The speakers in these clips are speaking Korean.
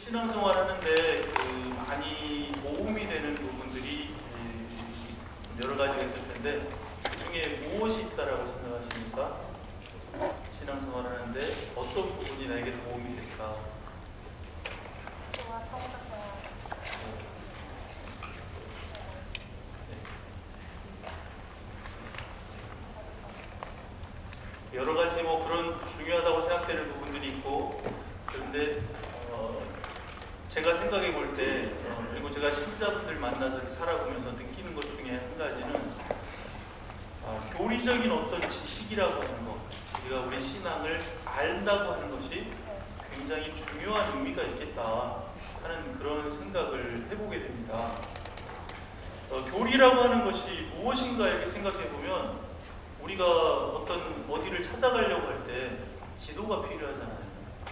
신앙생활 하는데 많이 도움이 되는 부분들이 여러 가지가 있을 텐데 그 중에 무엇이 있다라고 생각하십니까? 신앙생활 하는데 어떤 부분이 나에게 도움이 될까? 여러 가지 그런 중요하다고 생각되는 부분들이 있고, 그런데 제가 생각해 볼 때 그리고 제가 신자분들 만나서 살아보면서 느끼는 것 중에 한 가지는 교리적인 어떤 지식이라고 하는 것, 우리가 우리 신앙을 안다고 하는 것이 굉장히 중요한 의미가 있겠다 하는 그런 생각을 해보게 됩니다. 교리라고 하는 것이 무엇인가 이렇게 생각해 보면 우리가 어디를 찾아가려고 할 때 지도가 필요하잖아요.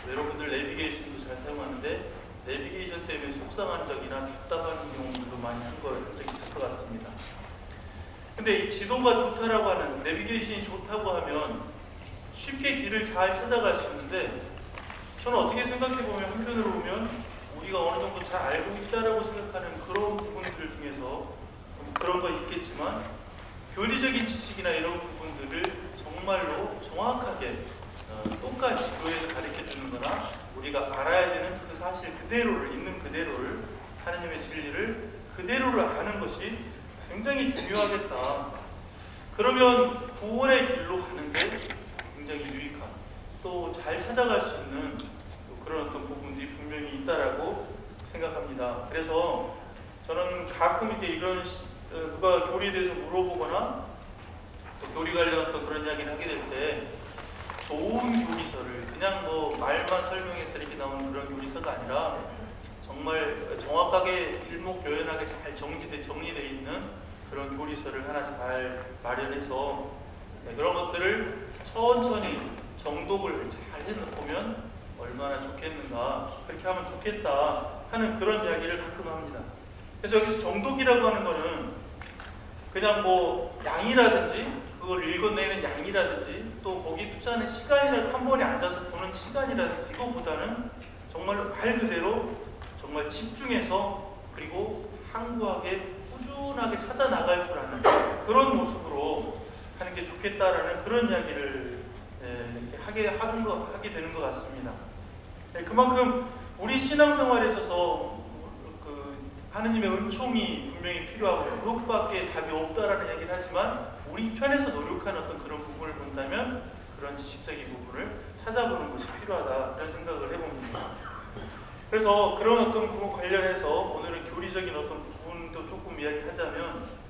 여러분들 내비게이션도 잘 사용하는데 내비게이션 때문에 속상한 적이나 답답한 경우들도 많이 한 적이 있을 것 같습니다. 근데 이 지도가 좋다라고 하는, 내비게이션이 좋다고 하면 쉽게 길을 잘 찾아갈 수 있는데, 저는 어떻게 생각해 보면 한편으로 보면 우리가 어느 정도 잘 알고 있다라고 생각하는 그런 부분들 중에서 그런 거 있겠지만 교리적인 지식이나 이런 부분들을 정말로 정확하게 똑같이 교회에서 가르쳐 주는 거나 우리가 알아야 되는 그 사실 그대로를, 있는 그대로를, 하나님의 진리를 그대로를 아는 것이 굉장히 중요하겠다. 그러면 구원의 길로 가는 게 굉장히 유익한, 또 잘 찾아갈 수 있는 그런 어떤 부분들이 분명히 있다라고 생각합니다. 그래서 저는 가끔 이제 이런 누가 교리에 대해서 물어보거나 또 교리 관련 어떤 그런 이야기를 하게 될 때 좋은 교리서를 그냥 말만 설명해서 이렇게 나오는 그런 교리서가 아니라 정말 정확하게 일목요연하게 잘 정리되어 있는 그런 교리서를 하나 잘 마련해서 그런 것들을 천천히 정독을 잘 해보면 얼마나 좋겠는가, 그렇게 하면 좋겠다 하는 그런 이야기를 가끔 합니다. 그래서 여기서 정독이라고 하는 거는 그냥 양이라든지 그걸 읽어내는 양이라든지 또 거기 투자하는 시간이라든지 한 번에 앉아서 보는 시간이라든지 이거보다는 정말로 말 그대로 정말 집중해서 그리고 항구하게 꾸준하게 찾아 나갈 줄 아는 그런 모습으로 하는 게 좋겠다라는 그런 이야기를 하게 되는 것 같습니다. 그만큼 우리 신앙생활에 있어서 하느님의 은총이 분명히 필요하고 그것밖에 답이 없다라는 얘기를 하지만 우리 편에서 노력하는 어떤 그런 부분을 본다면 그런 지식적인 부분을 찾아보는 것이 필요하다 그런 생각을 해봅니다. 그래서 그런 어떤 부분 관련해서 오늘은 교리적인 어떤 부분도 조금 이야기하자면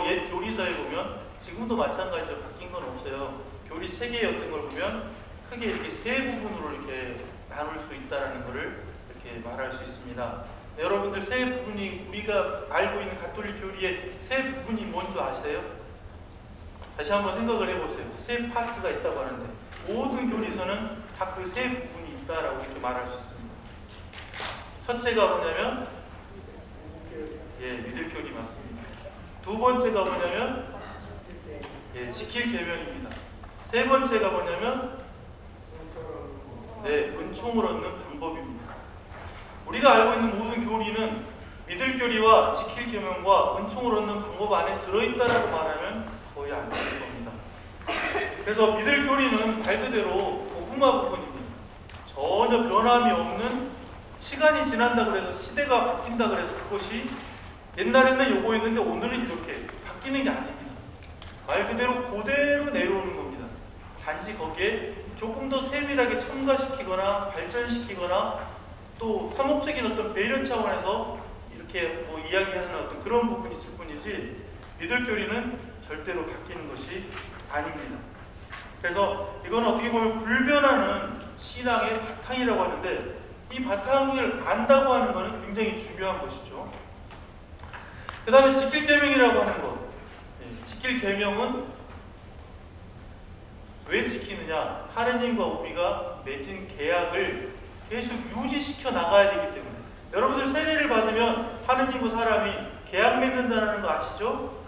옛 교리서에 보면 지금도 마찬가지로 바뀐 건 없어요. 교리 체계였던 걸 보면 크게 이렇게 세 부분으로 이렇게 나눌 수 있다라는 것을 이렇게 말할 수 있습니다. 여러분들 세 부분이, 우리가 알고 있는 가톨릭 교리의 세 부분이 뭔지 아세요? 다시 한번 생각을 해보세요. 세 파트가 있다고 하는데 모든 교리서는 다 그 세 부분이 있다라고 이렇게 말할 수 있습니다. 첫째가 뭐냐면 믿을 교리 맞습니다. 두 번째가 뭐냐면 지킬 계명입니다. 세 번째가 뭐냐면 은총을 얻는 방법입니다. 우리가 알고 있는 모든 교리는 믿을 교리와 지킬 계명과 은총을 얻는 방법 안에 들어있다라고 말하면 거의 안 되는 겁니다. 그래서 믿을 교리는 말 그대로 복음화 부분입니다. 전혀 변함이 없는, 시간이 지난다고 해서 시대가 바뀐다고 해서 그것이 옛날에는 요거였는데 오늘은 이렇게 바뀌는 게 아닙니다. 말 그대로 그대로 내려오는 겁니다. 단지 거기에 조금 더 세밀하게 첨가시키거나 발전시키거나 또 상업적인 어떤 배려 차원에서 이렇게 이야기하는 어떤 그런 부분이 있을 뿐이지 믿을 교리는 절대로 바뀌는 것이 아닙니다. 그래서 이건 어떻게 보면 불변하는 신앙의 바탕이라고 하는데 이 바탕을 안다고 하는 것은 굉장히 중요한 것이죠. 그 다음에 지킬 계명이라고 하는 것. 지킬 계명은 왜 지키느냐? 하느님과 우리가 맺은 계약을 계속 유지시켜 나가야 되기 때문에. 여러분들 세례를 받으면 하느님과 사람이 계약 맺는다는 거 아시죠?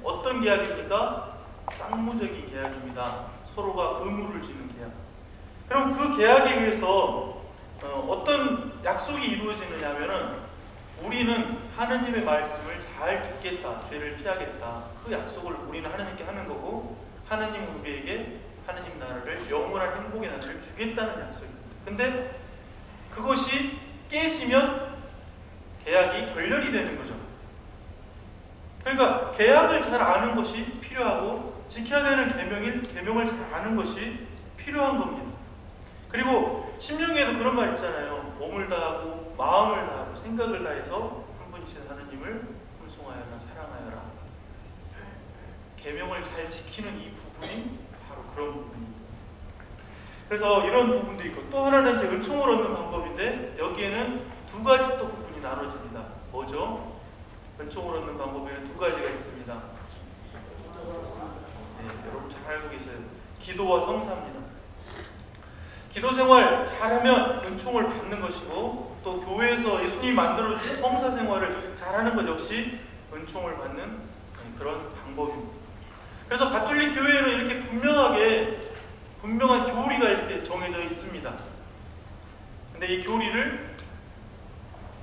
어떤 계약입니까? 쌍무적인 계약입니다. 서로가 의무를 지는 계약. 그럼 그 계약에 의해서 약속이 이루어지느냐 하면은 우리는 하느님의 말씀을 잘 듣겠다, 죄를 피하겠다, 그 약속을 우리는 하느님께 하는 거고, 하느님은 우리에게 하느님 나라를, 영원한 행복의 나라를 주겠다는 약속입니다. 근데 그것이 깨지면 계약이 결렬이 되는 거죠. 그러니까 계약을 잘 아는 것이 필요하고, 지켜야 되는 계명을 잘 아는 것이 필요한 겁니다. 그리고 신명기에도 그런 말 있잖아요. 몸을 다하고 마음을 다하고 생각을 다해서 한 분이신 하느님을 순종하여라, 사랑하여라. 계명을 잘 지키는 이 부분이 바로 그런 부분입니다. 그래서 이런 부분도 있고, 또 하나는 이제 은총을 얻는 방법인데, 여기에는 두 가지 또 부분이 나눠집니다. 뭐죠? 은총을 얻는 방법에는 두 가지가 있습니다. 네, 여러분 잘 알고 계셔요. 기도와 성사입니다. 기도 생활 잘하면 은총을 받는 것이고, 또 교회에서 예수님이 만들어주신 성사 생활을 잘하는 것 역시 은총을 받는 그런 방법입니다. 그래서 가톨릭 교회에는 이렇게 분명한 교리가 이렇게 정해져 있습니다. 근데 이 교리를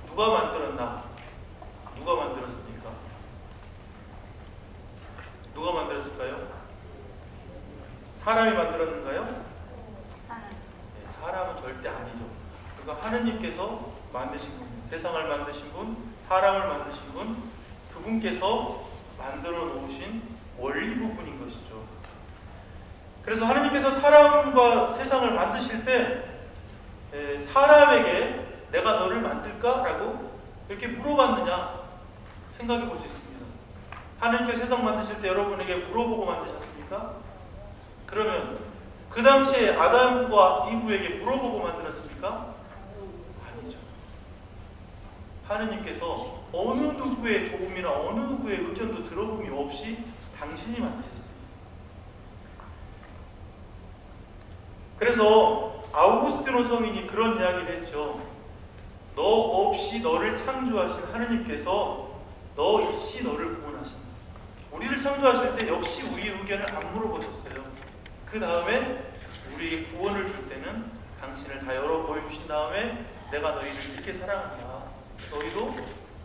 누가 만들었나? 누가 만들었습니까? 누가 만들었을까요? 사람이 만들었는가요? 사람은 절대 아니죠. 그러니까 하느님께서 만드신 분, 세상을 만드신 분, 사람을 만드신 분, 그분께서 만들어 놓으신 원리 부분인 것이죠. 그래서 하느님께서 사람과 세상을 만드실 때 사람에게 내가 너를 만들까라고 이렇게 물어봤느냐 생각해 볼 수 있습니다. 하느님께서 세상 만드실 때 여러분에게 물어보고 만드셨습니까? 그러면 그 당시에 아담과 이브에게 물어보고 만들었습니까? 아니죠. 하느님께서 어느 누구의 도움이나 어느 누구의 의견도 들어봄이 없이 당신이 만드셨습니다. 그래서 아우구스티노 성인이 그런 이야기를 했죠. 너 없이 너를 창조하신 하느님께서 너 있이 너를 구원하신다. 우리를 창조하실 때 역시 우리의 의견을 안 물어보셨어요. 그 다음에 우리에게 구원을 줄 때는 당신을 다 열어 보여주신 다음에 내가 너희를 이렇게 사랑한다. 너희도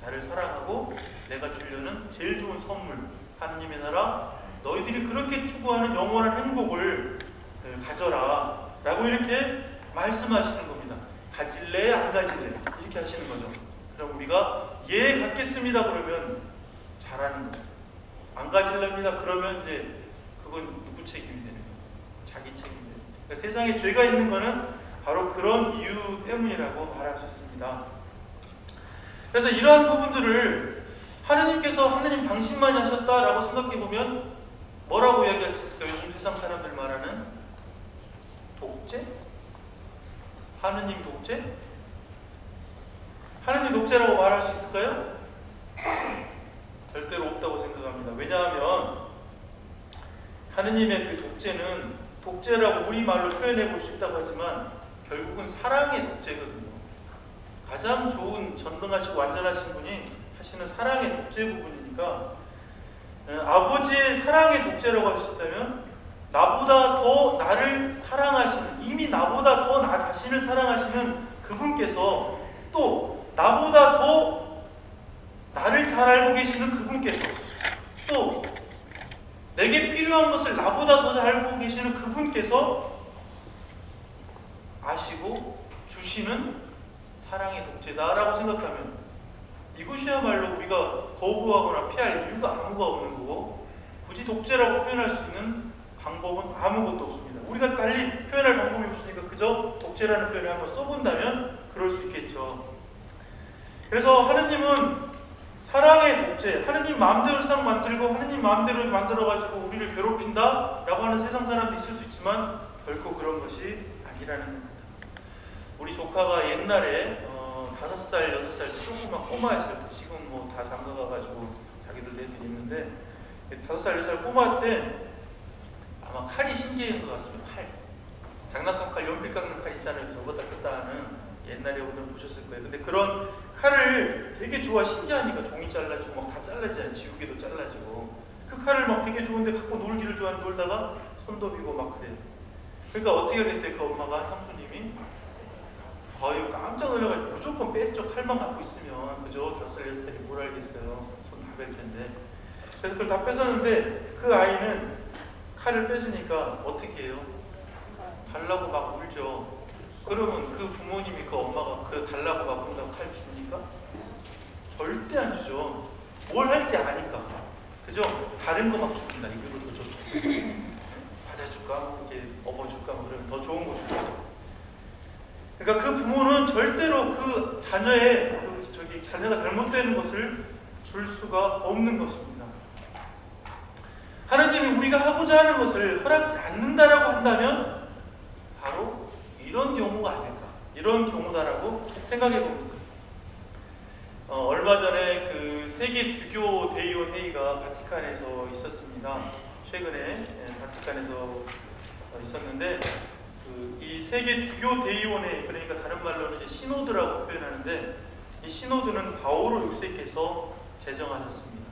나를 사랑하고 내가 주려는 제일 좋은 선물, 하느님의 나라, 너희들이 그렇게 추구하는 영원한 행복을 가져라 라고 이렇게 말씀하시는 겁니다. 가질래 안 가질래 이렇게 하시는 거죠. 그럼 우리가 예 갖겠습니다 그러면 잘하는 거죠. 안 가질랍니다 그러면 이제 그건 누구 책임이 되는 거예요? 자기 책임이에요. 그러니까 세상에 죄가 있는 거는 바로 그런 이유 때문이라고 말할 수 있습니다. 그래서 이러한 부분들을 하느님께서 하느님 당신만이 하셨다라고 생각해보면 뭐라고 이야기할 수 있을까요? 요즘 세상 사람들 말하는 독재? 하느님 독재? 하느님 독재라고 말할 수 있을까요? 절대로 없다고 생각합니다. 왜냐하면 하느님의 그 독재는 독재라고 우리말로 표현해 볼 수 있다고 하지만 결국은 사랑의 독재거든요. 가장 좋은 전능하시고 완전하신 분이 하시는 사랑의 독재 부분이니까 아버지의 사랑의 독재라고 하셨다면 나보다 더 나를 사랑하시는, 이미 나보다 더 나 자신을 사랑하시는 그분께서 또 나보다 더 나를 잘 알고 계시는 그분께서 또 내게 필요한 것을 나보다 더 잘 알고 계시는 그분께서 아시고 주시는 사랑의 독재다라고 생각하면 이것이야말로 우리가 거부하거나 피할 이유가 아무가 없는 거고 굳이 독재라고 표현할 수 있는 방법은 아무것도 없습니다. 우리가 빨리 표현할 방법이 없으니까 그저 독재라는 표현을 한번 써본다면 그럴 수 있겠죠. 그래서 하느님은 사랑의 독재, 하느님 마음대로 세상 만들고 하느님 마음대로 만들어가지고 우리를 괴롭힌다 라고 하는 세상 사람도 있을 수 있지만 결코 그런 것이 아니라는 겁니다. 우리 조카가 옛날에 5살, 6살 조그만 꼬마였을 때, 지금 뭐 다 장가가가지고 자기들 애들이 있는데 5살, 6살 꼬마 때 아마 칼이 신기한 것 같습니다. 칼. 장난감 칼, 연필 깎는 칼 있잖아요. 저거다 끄다 하는 옛날에 오늘 보셨을 거예요. 근데 그런 칼을 되게 좋아, 신기하니까 종이 잘라지고 막 다 잘라지잖아요. 지우개도 잘라지고. 그 칼을 막 되게 좋은데 갖고 놀기를 좋아하는 놀다가 손도 비고 막 그래요. 그러니까 어떻게 됐어요? 그 엄마가, 삼촌님이 아유, 깜짝 놀라가지고 무조건 뺐죠. 칼만 갖고 있으면. 그죠? 5살, 6살이 뭘 알겠어요. 손 다 뺄 텐데. 그래서 그걸 다 뺏었는데 그 아이는 칼을 뺏으니까 어떻게 해요? 달라고 막 울죠. 그러면 그 부모님이 그 엄마가 그 달라고 막 운다고 칼 줍니까? 절대 안 주죠. 뭘 할지 아니까. 그죠? 다른 거 막 줍니다. 이거를 더 좋다. 받아줄까? 이렇게 업어줄까? 그러면 더 좋은 거 주죠. 그러니까 그 부모는 절대로 그 자녀의 자녀가 잘못되는 것을 줄 수가 없는 것입니다. 하나님이 우리가 하고자 하는 것을 허락지 않는다라고 한다면 바로 이런 경우가 아닐까, 이런 경우다라고 생각해 봅니다. 얼마 전에 그 세계 주교 대의원 회의가 바티칸에서 있었습니다. 최근에 바티칸에서 있었는데 이 세계 주교 대의원회, 그러니까 다른 말로는 이제 시노드라고 표현하는데, 이 시노드는 바오로 6세께서 제정하셨습니다.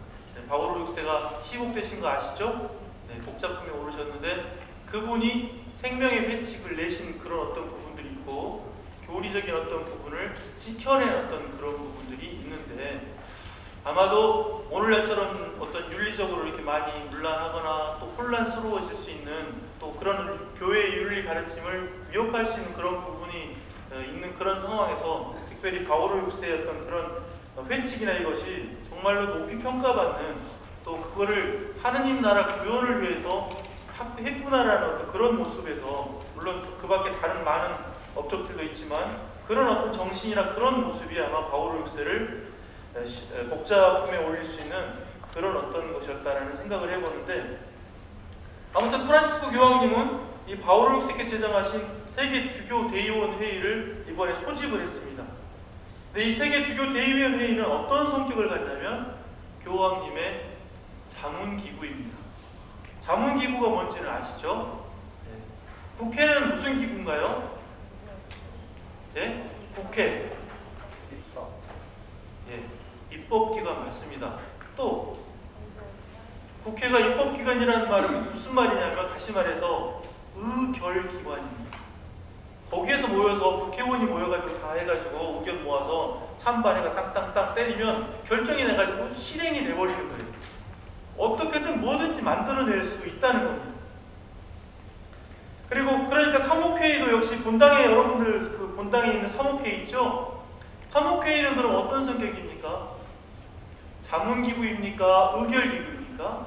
바오로 6세가 시국되신 거 아시죠? 네, 복잡함에 오르셨는데 그분이 생명의 회칙을 내신 그런 어떤 부분들이 있고 교리적인 어떤 부분을 지켜낸 어떤 그런 부분들이 있는데, 아마도 오늘날처럼 어떤 윤리적으로 이렇게 많이 문란하거나 또 혼란스러워질 수 있는 또 그런 교회의 윤리 가르침을 위협할 수 있는 그런 부분이 있는 그런 상황에서 특별히 바오로 6세의 어떤 그런 회칙이나 이것이 정말로 높이 평가받는, 또 그거를 하느님 나라 구현을 위해서 했구나라는 어떤 그런 모습에서, 물론 그 밖에 다른 많은 업적들도 있지만 그런 어떤 정신이나 그런 모습이 아마 바오로 6세를 복잡함에 올릴 수 있는 그런 어떤 것이었다라는 생각을 해보는데, 아무튼 프란치스코 교황님은 이 바오로 6세께 제정하신 세계 주교 대의원 회의를 이번에 소집을 했습니다. 근데 이 세계 주교 대의원 회의는 어떤 성격을 갖냐면 교황님의 자문기구입니다. 자문기구가 뭔지는 아시죠? 네. 국회는 무슨 기구인가요? 네? 국회. 예, 입법기관 맞습니다. 또 국회가 입법기관이라는 말은 무슨 말이냐면, 다시 말해서 의결기관입니다. 거기에서 모여서 국회의원이 모여가지고 다 해가지고 의견 모아서 찬반에가 땅땅땅 때리면 결정이 나가지고 실행이 돼버리는 거예요. 어떻게든 뭐든지 만들어낼 수 있다는 겁니다. 그리고 그러니까 사목회의도 역시 본당에, 여러분들 그 본당에 있는 사목회의 있죠? 사목회의는 그럼 어떤 성격입니까? 자문기구입니까? 의결기구입니까?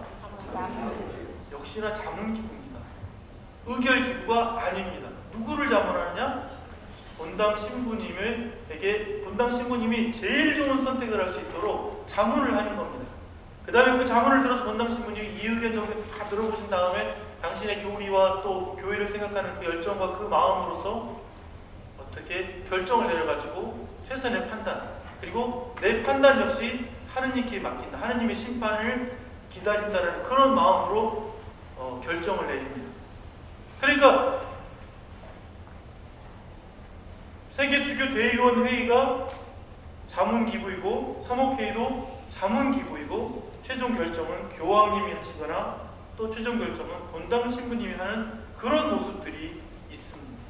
역시나 자문기구입니다. 의결기구가 아닙니다. 누구를 자문하느냐? 본당 신부님에게, 본당 신부님이 제일 좋은 선택을 할 수 있도록 자문을 하는 겁니다. 그 다음에 그 자문을 들어서 본당 신부님이 이 의견 정도 다 들어보신 다음에 당신의 교리와 또 교회를 생각하는 그 열정과 그 마음으로서 어떻게 결정을 내려가지고 최선의 판단, 그리고 내 판단 역시 하느님께 맡긴다, 하느님의 심판을 기다린다는 그런 마음으로 결정을 내립니다. 그러니까 세계주교 대의원 회의가 자문기구이고 사목회의도 자문기구이고 최종 결정은 교황님이 하시거나 또 최종 결정은 본당 신부님이 하는 그런 모습들이 있습니다.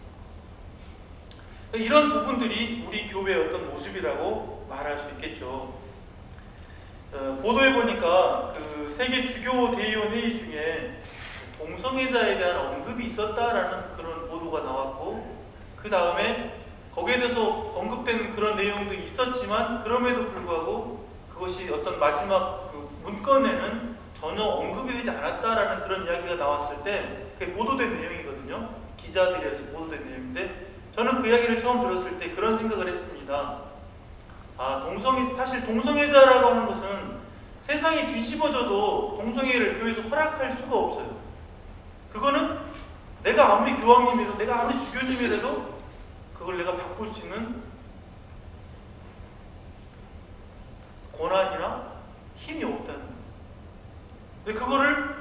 이런 부분들이 우리 교회의 어떤 모습이라고 말할 수 있겠죠. 보도해 보니까 그 세계 주교 대의원 회의 중에 동성애자에 대한 언급이 있었다라는 그런 보도가 나왔고, 그 다음에 거기에 대해서 언급된 그런 내용도 있었지만 그럼에도 불구하고 그것이 어떤 마지막 그 문건에는 전혀 언급이 되지 않았다라는 그런 이야기가 나왔을 때 그게 보도된 내용이거든요. 기자들에서 보도된 내용인데, 저는 그 이야기를 처음 들었을 때 그런 생각을 했습니다. 사실 동성애자라고 하는 것은 세상이 뒤집어져도 동성애를 교회에서 허락할 수가 없어요. 그거는 내가 아무리 교황님이라도, 내가 아무리 주교님이라도 그걸 내가 바꿀 수 있는 권한이나 힘이 없다는 거예요. 근데 그거를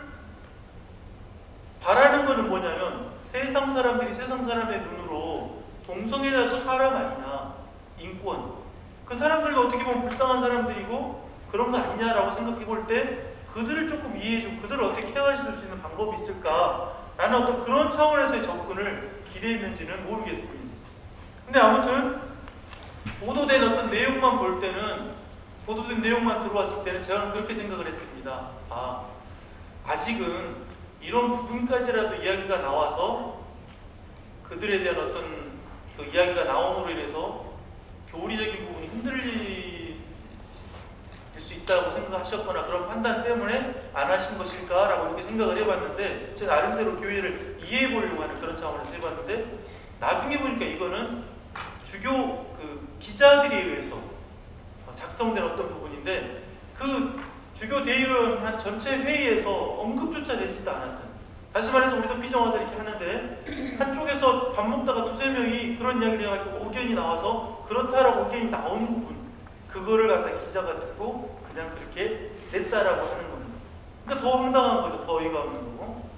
바라는 거는 뭐냐면, 세상 사람들이 세상 사람의 눈으로 동성애자도 사람 아니냐, 인권, 그 사람들도 어떻게 보면 불쌍한 사람들이고 그런 거 아니냐라고 생각해 볼 때 그들을 조금 이해해주고 그들을 어떻게 케어할 수 있는 방법이 있을까라는 어떤 그런 차원에서의 접근을 기대했는지는 모르겠습니다. 근데 아무튼 보도된 어떤 내용만 볼 때는, 보도된 내용만 들어왔을 때는 저는 그렇게 생각을 했습니다. 아직은 이런 부분까지라도 이야기가 나와서 그들에 대한 어떤 그 이야기가 나옴으로 인해서 교리적인 부분이 흔들릴 수 있다고 생각하셨거나 그런 판단 때문에 안 하신 것일까라고 이렇게 생각을 해봤는데, 제가 나름대로 교회를 이해해 보려고 하는 그런 차원에서 해봤는데, 나중에 보니까 이거는 주교 그 기자들에 의해서 작성된 어떤 부분인데, 그 주교 대의원 전체 회의에서 언급조차 되지도 않았던, 다시 말해서 우리도 삐져와서 이렇게 하는데 한쪽에서 밥 먹다가 두세 명이 그런 이야기를 해가지고 의견이 나와서 그렇다라고 의견이 나오는 부분, 그거를 갖다 기자가 듣고 그냥 그렇게 냈다라고 하는 겁니다. 그러니까 더 황당한 거죠. 더 어이가 없는 거고.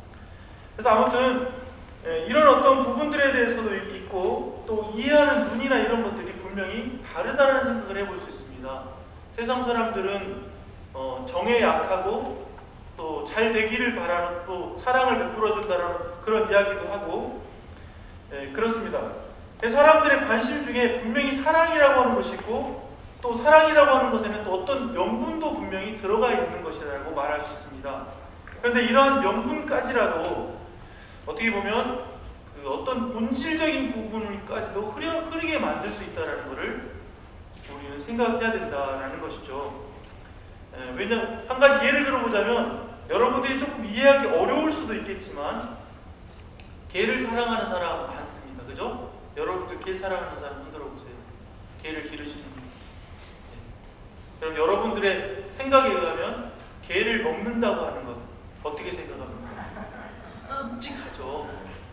그래서 아무튼 이런 어떤 부분들에 대해서도 있고, 또 이해하는 눈이나 이런 것들이 분명히 다르다는 생각을 해볼 수 있습니다. 세상 사람들은 정에 약하고 또 잘 되기를 바라는, 또 사랑을 베풀어준다는 그런 이야기도 하고, 그렇습니다. 사람들의 관심 중에 분명히 사랑이라고 하는 것이 있고, 또 사랑이라고 하는 것에는 또 어떤 명분도 분명히 들어가 있는 것이라고 말할 수 있습니다. 그런데 이러한 명분까지라도 어떻게 보면 그 어떤 본질적인 부분까지도 흐리게 만들 수 있다는 것을 우리는 생각해야 된다는 것이죠. 왜냐하면 한 가지 예를 들어보자면, 여러분들이 조금 이해하기 어려울 수도 있겠지만 개를 사랑하는 사람 많습니다. 그죠? 여러분들 개 사랑하는 사람 흔들어 보세요. 개를 기르시는 분. 그럼 여러분들의 생각에 의하면 개를 먹는다고 하는 것 어떻게 생각합니까? 끔찍하죠.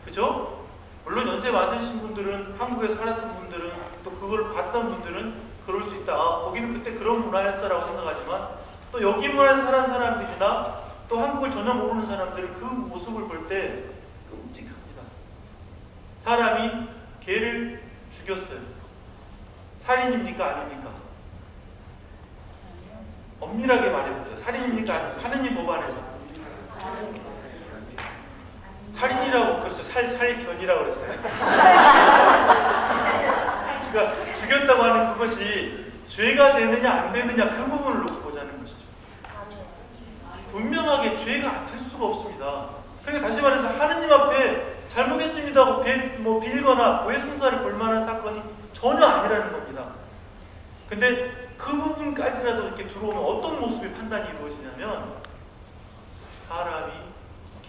그죠? 물론 연세 많으신 분들은, 한국에 살았던 분들은, 또 그걸 봤던 분들은 그럴 수 있다. 거기는 그때 그런 문화였어라고 생각하지만, 또 여기 문화에서 살은 사람들이나 또 한국을 전혀 모르는 사람들은 그 모습을 볼 때 끔찍합니다. 사람이 개를 죽였어요. 살인입니까? 아닙니까? 엄밀하게 말해보세요. 살인입니까? 아닙니까? 하느님 법안에서 살인이라고, 그렇죠. 살견이라고 그랬어요. 그러니까 죽였다고 하는 그것이 죄가 되느냐 안 되느냐, 그 부분을 놓고 보자는 것이죠. 분명하게 죄가 될 수가 없습니다. 그러니까 다시 말해서 하느님 앞에 잘못했습니다 하고 빌거나 고해성사를 볼 만한 사건이 전혀 아니라는 겁니다. 근데 그 부분까지라도 이렇게 들어오면 어떤 모습의 판단이 이루어지냐면, 사람이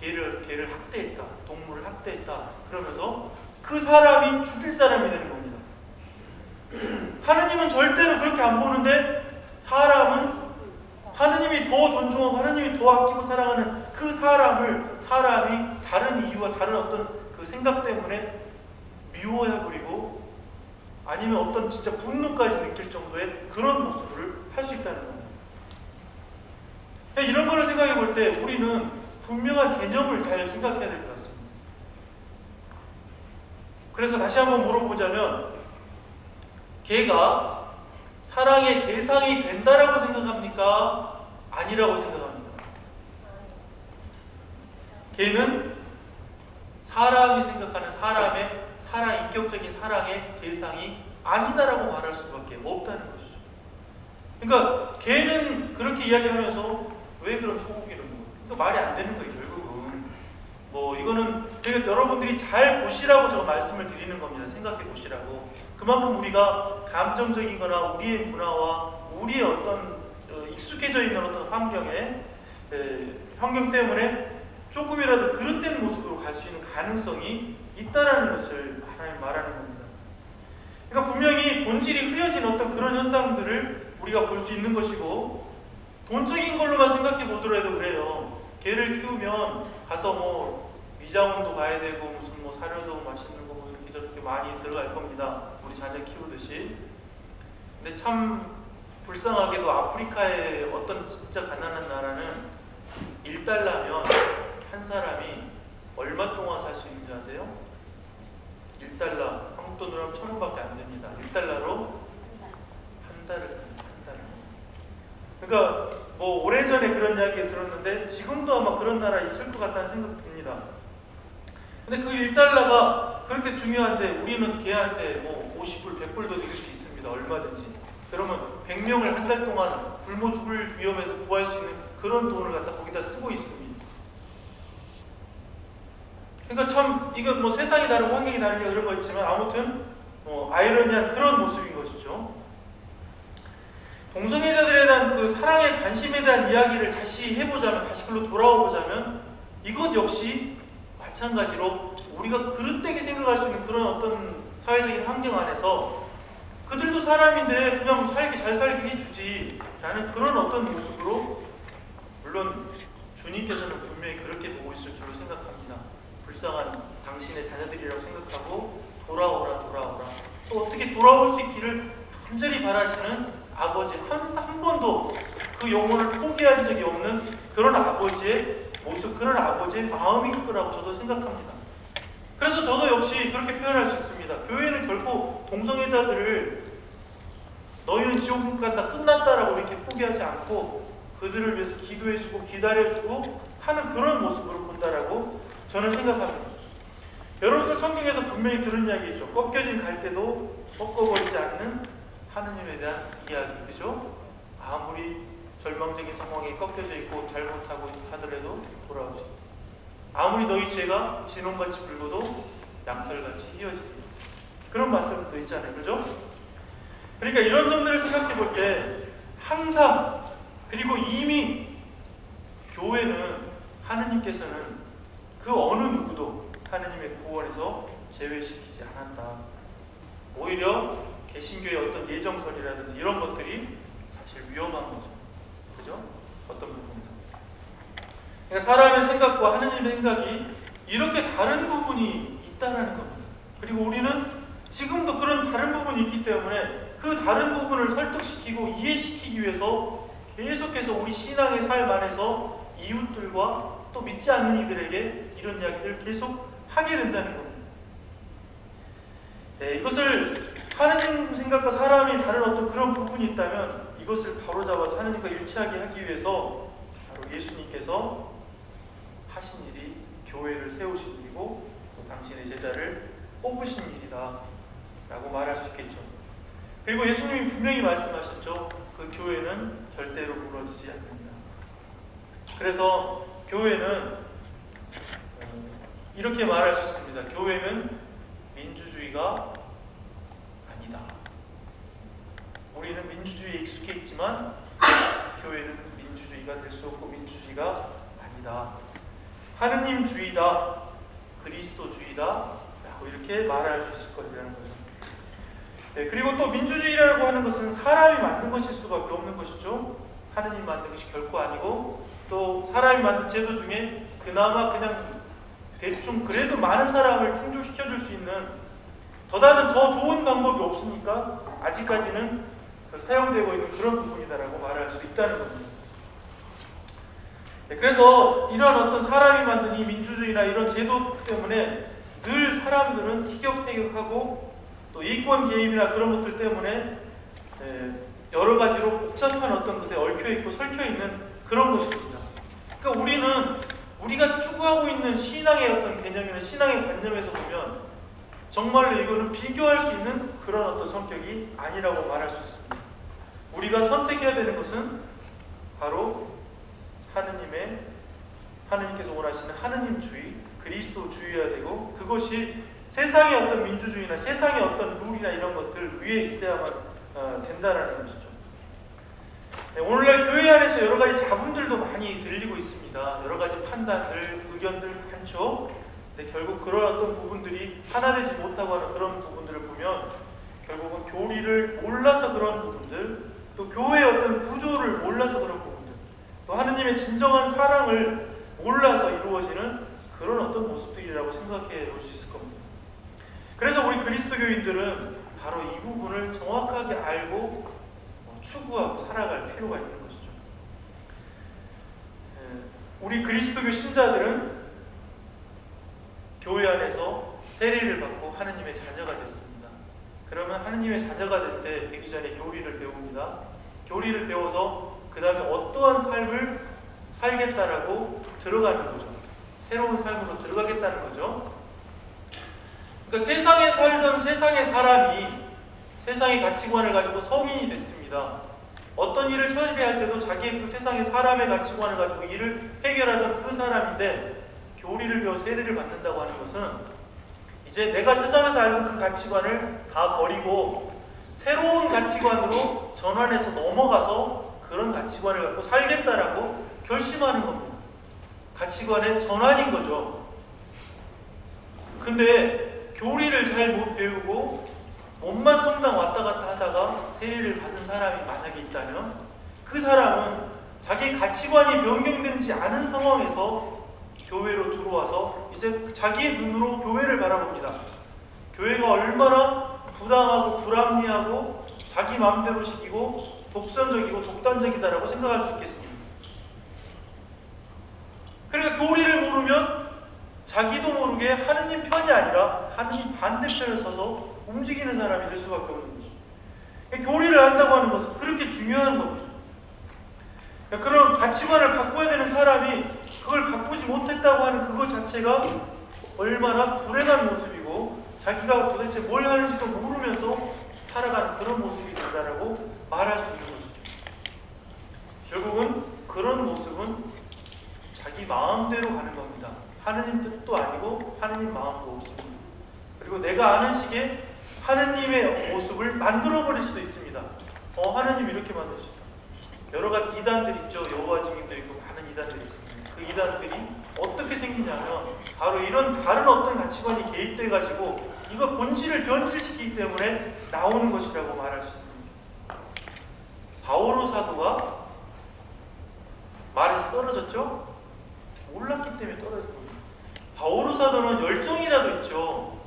개를 학대했다, 동물을 학대했다 그러면서 그 사람이 죽일 사람이 되는 겁니다. 하느님은 절대로 그렇게 안 보는데, 사람은 하느님이 더 존중하고 하느님이 더 아끼고 사랑하는 그 사람이 다른 이유와 다른 어떤 그 생각 때문에 미워해버리고, 아니면 어떤 진짜 분노까지 느낄 정도의 그런 모습을 할 수 있다는 겁니다. 이런 걸 생각해 볼 때 우리는 분명한 개념을 잘 생각해야 될 것 같습니다. 그래서 다시 한번 물어보자면, 개가 사랑의 대상이 된다라고 생각합니까? 아니라고 생각합니까? 개는 사람이 생각하는 사람의 사랑, 인격적인 사랑의 대상이 아니다라고 말할 수밖에 없다는 것이죠. 그러니까 개는 그렇게 이야기하면서 왜 그런 소고기를 먹어요? 그러니까 말이 안 되는 거예요, 결국은. 이거는 그러니까 여러분들이 잘 보시라고 제가 말씀을 드리는 겁니다. 생각해 보시라고. 그만큼 우리가 감정적이거나 우리의 문화와 우리의 어떤 익숙해져 있는 어떤 환경 때문에 조금이라도 그릇된 모습으로 갈 수 있는 가능성이 있다라는 것을 하나님 말하는 겁니다. 그러니까 분명히 본질이 흐려진 어떤 그런 현상들을 우리가 볼 수 있는 것이고, 돈적인 걸로만 생각해 보더라도 그래요. 개를 키우면 가서 미장원도 가야 되고, 무슨 사료도 맛있는 거 이렇게 저렇게 많이 들어갈 겁니다. 우리 자녀 키우듯이. 근데 참 불쌍하게도 아프리카의 어떤 진짜 가난한 나라는 1달러면 한 사람이 얼마 동안 살 수 있는지 아세요? 1달러, 한국 돈으로 하면 1,000원밖에 안 됩니다. 1달러로 한 달을 삽니다. 한 달. 그러니까 오래전에 그런 이야기 들었는데 지금도 아마 그런 나라 있을 것 같다는 생각이 듭니다. 근데 그 1달러가 그렇게 중요한데 우리는 걔한테 50불, 100불도 드릴 수 있습니다. 얼마든지. 그러면 100명을 한 달 동안 굶어 죽을 위험에서 구할 수 있는 그런 돈을 갖다 거기다 쓰고 있습니다. 그러니까 참 이거 뭐 세상이 다르고 환경이 다르게 그런 거 있지만 아무튼 아이러니한 그런 모습인 것이죠. 동성애자들에 대한 그 사랑의 관심에 대한 이야기를 다시 해보자면, 다시 글로 돌아오보자면 이것 역시 마찬가지로 우리가 그릇되게 생각할 수 있는 그런 어떤 사회적인 환경 안에서 그들도 사람인데 그냥 잘 살게 해주지 라는 그런 어떤 모습으로, 물론 주님께서는 분명히 그렇게 보고 있을 줄로 생각합니다. 불쌍한 당신의 자녀들이라고 생각하고 돌아오라. 또 어떻게 돌아올 수 있기를 간절히 바라시는 아버지, 한 번도 그 영혼을 포기한 적이 없는 그런 아버지의 모습, 그런 아버지의 마음일 거라고 저도 생각합니다. 그래서 저도 역시 그렇게 표현할 수 있습니다. 교회는 결코 동성애자들을 너희는 지옥 간다, 끝났다라고 이렇게 포기하지 않고 그들을 위해서 기도해주고 기다려주고 하는 그런 모습으로 본다라고 저는 생각합니다. 여러분들 성경에서 분명히 들은 이야기죠. 꺾여진 갈대도 꺾어버리지 않는 하느님에 대한 이야기, 그죠? 아무리 절망적인 상황에 꺾여져 있고 잘못하고 하더라도 돌아오시. 아무리 너희 죄가 진홍같이 붉어도 양털같이 희어지리. 그런 말씀도 있잖아요, 그죠? 그러니까 이런 점들을 생각해 볼 때 항상, 그리고 이미 교회는, 하느님께서는 그 어느 누구도 하느님의 구원에서 제외시키지 않았다. 오히려 개신교의 어떤 예정설이라든지 이런 것들이 사실 위험한 거죠. 그죠? 어떤 부분에서. 그러니까 사람의 생각과 하느님의 생각이 이렇게 다른 부분이 있다라는 겁니다. 그리고 우리는 지금도 그런 다른 부분이 있기 때문에 그 다른 부분을 설득시키고 이해시키기 위해서 계속해서 우리 신앙의 삶 안에서 이웃들과 또 믿지 않는 이들에게 이런 이야기를 계속 하게 된다는 겁니다. 네, 이것을 하느님 생각과 사람이 다른 어떤 그런 부분이 있다면 이것을 바로잡아서 하느님과 일치하게 하기 위해서 바로 예수님께서 하신 일이 교회를 세우신 일이고 또 당신의 제자를 뽑으신 일이다 라고 말할 수 있겠죠. 그리고 예수님이 분명히 말씀하셨죠. 그 교회는 절대로 무너지지 않는다. 그래서 교회는 이렇게 말할 수 있습니다. 교회는 민주주의가 아니다. 우리는 민주주의에 익숙해 있지만 교회는 민주주의가 될 수 없고 민주주의가 아니다. 하느님주의다, 그리스도주의다 라고 이렇게 말할 수 있을 것이라는 거죠. 네, 그리고 또 민주주의라고 하는 것은 사람이 만든 것일 수밖에 없는 것이죠. 하느님 만든 것이 결코 아니고 또 사람이 만든 제도 중에 그나마 그냥 대충 그래도 많은 사람을 충족시켜줄 수 있는 다른 더 좋은 방법이 없으니까 아직까지는 사용되고 있는 그런 부분이다라고 말할 수 있다는 겁니다. 네, 그래서 이런 어떤 사람이 만든 이 민주주의나 이런 제도 때문에 늘 사람들은 티격태격하고 또 이권 개입이나 그런 것들 때문에 여러 가지로 복잡한 어떤 것에 얽혀있고 설켜있는 그런 것입니다. 그러니까 우리가 추구하고 있는 신앙의 어떤 개념이나 신앙의 관념에서 보면 정말로 이거는 비교할 수 있는 그런 어떤 성격이 아니라고 말할 수 있습니다. 우리가 선택해야 되는 것은 바로 하느님께서 원하시는 하느님주의, 그리스도주의여야 되고 그것이 세상의 어떤 민주주의나 세상의 어떤 룰이나 이런 것들 위에 있어야만 된다라는 것이죠. 네, 오늘날 교회 안에서 여러 가지 잡음들도 많이 들리고 있습니다. 여러 가지 판단들, 의견들 많죠. 근데 결국 그런 어떤 부분들이 하나 되지 못하고 하는 그런 부분들을 보면 결국은 교리를 몰라서 그런 부분들, 또 교회의 어떤 구조를 몰라서 그런 부분들, 또 하느님의 진정한 사랑을 몰라서 이루어지는 그런 어떤 모습들이라고 생각해 볼 수 있을 겁니다. 그래서 우리 그리스도교인들은 바로 이 부분을 정확하게 알고 추구하고 살아갈 필요가 있는 것이죠. 우리 그리스도교 신자들은 교회 안에서 세례를 받고 하느님의 자녀가 됐습니다. 그러면 하느님의 자녀가 되기 전에 교리를 배웁니다. 교리를 배워서 그 다음에 어떠한 삶을 살겠다라고 들어가는 거죠. 새로운 삶으로 들어가겠다는 거죠. 그러니까 세상에 살던 세상의 사람이 세상의 가치관을 가지고 성인이 됐습니다. 어떤 일을 처리할 때도 자기의 그 세상의 사람의 가치관을 가지고 일을 해결하던 그 사람인데, 교리를 배워 세례를 받는다고 하는 것은 이제 내가 세상에서 알던 그 가치관을 다 버리고 새로운 가치관으로 전환해서 넘어가서 그런 가치관을 갖고 살겠다라고 결심하는 겁니다. 가치관의 전환인 거죠. 근데 교리를 잘 못 배우고 몸만 성당 왔다 갔다 하다가 세례를 받은 사람이 만약에 있다면, 그 사람은 자기 가치관이 변경되지 않은 상황에서 교회로 들어와서 이제 자기의 눈으로 교회를 바라봅니다. 교회가 얼마나 부당하고 불합리하고 자기 마음대로 시키고 독선적이고 독단적이다라고 생각할 수 있겠습니다. 그러니까 교리를 모르면 자기도 모르게 하느님 편이 아니라 하느님 반대편에 서서 움직이는 사람이 될 수밖에 없는 거죠. 교리를 안다고 하는 것은 그렇게 중요한 겁니다. 그런 가치관을 바꿔야 되는 사람이 그걸 바꾸지 못했다고 하는 그것 자체가 얼마나 불행한 모습이고 자기가 도대체 뭘 하는지도 모르면서 살아가는 그런 모습이 된다라고 말할 수 있는 것이죠. 결국은 그런 모습은 자기 마음대로 가는 겁니다. 하느님 뜻도 아니고 하느님 마음도 없습니다. 그리고 내가 아는 식의 하느님의 모습을 만들어버릴 수도 있습니다. 하느님 이렇게 만드셨다. 여러 가지 이단들 있죠. 여호와 증인도 있고 많은 이단들이 있습니다. 그 이단들이 어떻게 생기냐면 바로 이런 다른 어떤 가치관이 개입돼가지고 이거 본질을 변질시키기 때문에 나오는 것이라고 말할 수 있습니다. 바오로 사도가 말에서 떨어졌죠? 몰랐기 때문에 떨어진 겁니다. 바오로 사도는 열정이라도 있죠.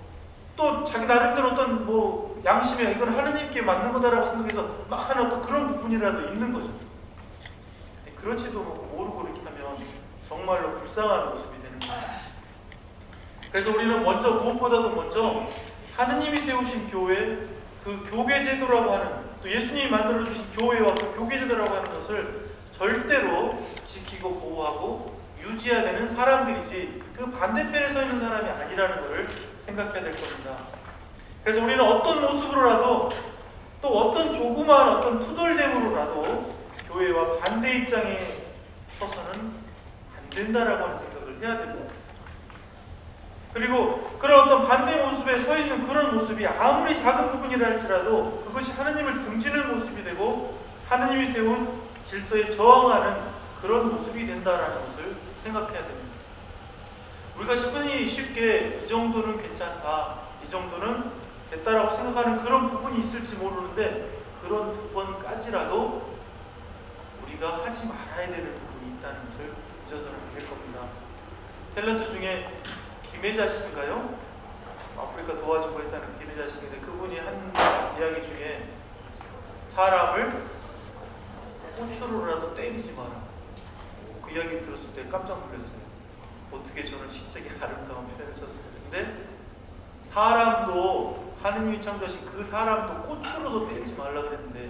또 자기 나름대로 어떤 양심에 이건 하느님께 맞는 거다라고 생각해서 막 하는 어떤 그런 부분이라도 있는 거죠. 그렇지도 모르고 이렇게 하면 정말로 불쌍한 모습이 되는 거예요. 그래서 우리는 무엇보다도 먼저 하느님이 세우신 교회, 그 교계제도라고 하는, 또 예수님이 만들어주신 교회와 그 교계제도라고 하는 것을 절대로 지키고 보호하고 유지해야 되는 사람들이지 그 반대편에 서 있는 사람이 아니라는 것을 생각해야 될 겁니다. 그래서 우리는 어떤 모습으로라도 또 어떤 조그마한 어떤 투덜됨으로라도 교회와 반대 입장에 서서는 안 된다라고 하는 생각을 해야 됩니다. 그리고 그런 어떤 반대 모습에 서 있는 그런 모습이 아무리 작은 부분이라 할지라도 그것이 하느님을 등지는 모습이 되고 하느님이 세운 질서에 저항하는 그런 모습이 된다라는 것을 생각해야 됩니다. 우리가 쉽게 이 정도는 괜찮다, 이 정도는 됐다라고 생각하는 그런 부분이 있을지 모르는데 그런 부분까지라도 우리가 하지 말아야 되는 부분이 있다는 것을 잊어서는 안 될 겁니다. 탤런트 중에 김혜자 씨인가요? 아프리카 도와주고 했다는 김혜자 씨인데 그분이 한 이야기 중에 사람을 꽃으로라도 때리지 마라. 그 이야기 들었을 때 깜짝 놀랐어요. 어떻게 저는 시적인 아름다운 표현을 썼을 텐데 사람도 하느님이 창조하신 그 사람도 꽃으로도 때리지 말라 그랬는데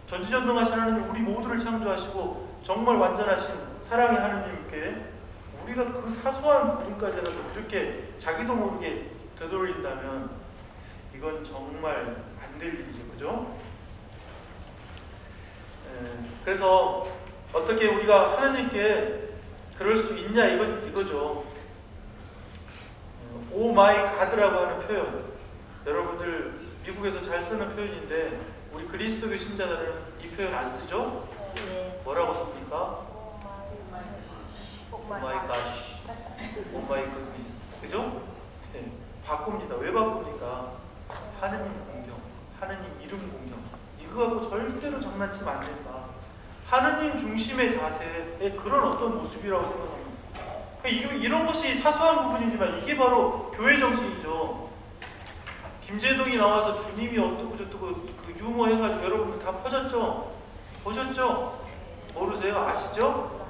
전지전능하신 하느님 우리 모두를 창조하시고 정말 완전하신 사랑의 하느님께 우리가 그 사소한 부분까지라도 그렇게 자기도 모르게 되돌린다면 이건 정말 안 될 일이죠. 그죠? 그래서 어떻게 우리가 하느님께 그럴 수 있냐 이거죠. 오 마이 가드라고 하는 표현, 여러분들 미국에서 잘 쓰는 표현인데 우리 그리스도교 신자들은 이 표현 안 쓰죠? 네. 뭐라고 씁니까? 오 마이 갓, 오 마이 굿니스, 그죠? 네. 바꿉니다. 왜 바꿉니까? 하느님 공경, 하느님 이름 공경, 이거 갖고 절대로 장난치면 안 된다. 하느님 중심의 자세의 그런 어떤 모습이라고 생각합니다. 이런 것이 사소한 부분이지만 이게 바로 교회 정신이죠. 김재동이 나와서 주님이 어떻고 저떻고 그 유머 해가지고 여러분들 다 퍼졌죠? 보셨죠? 모르세요? 아시죠?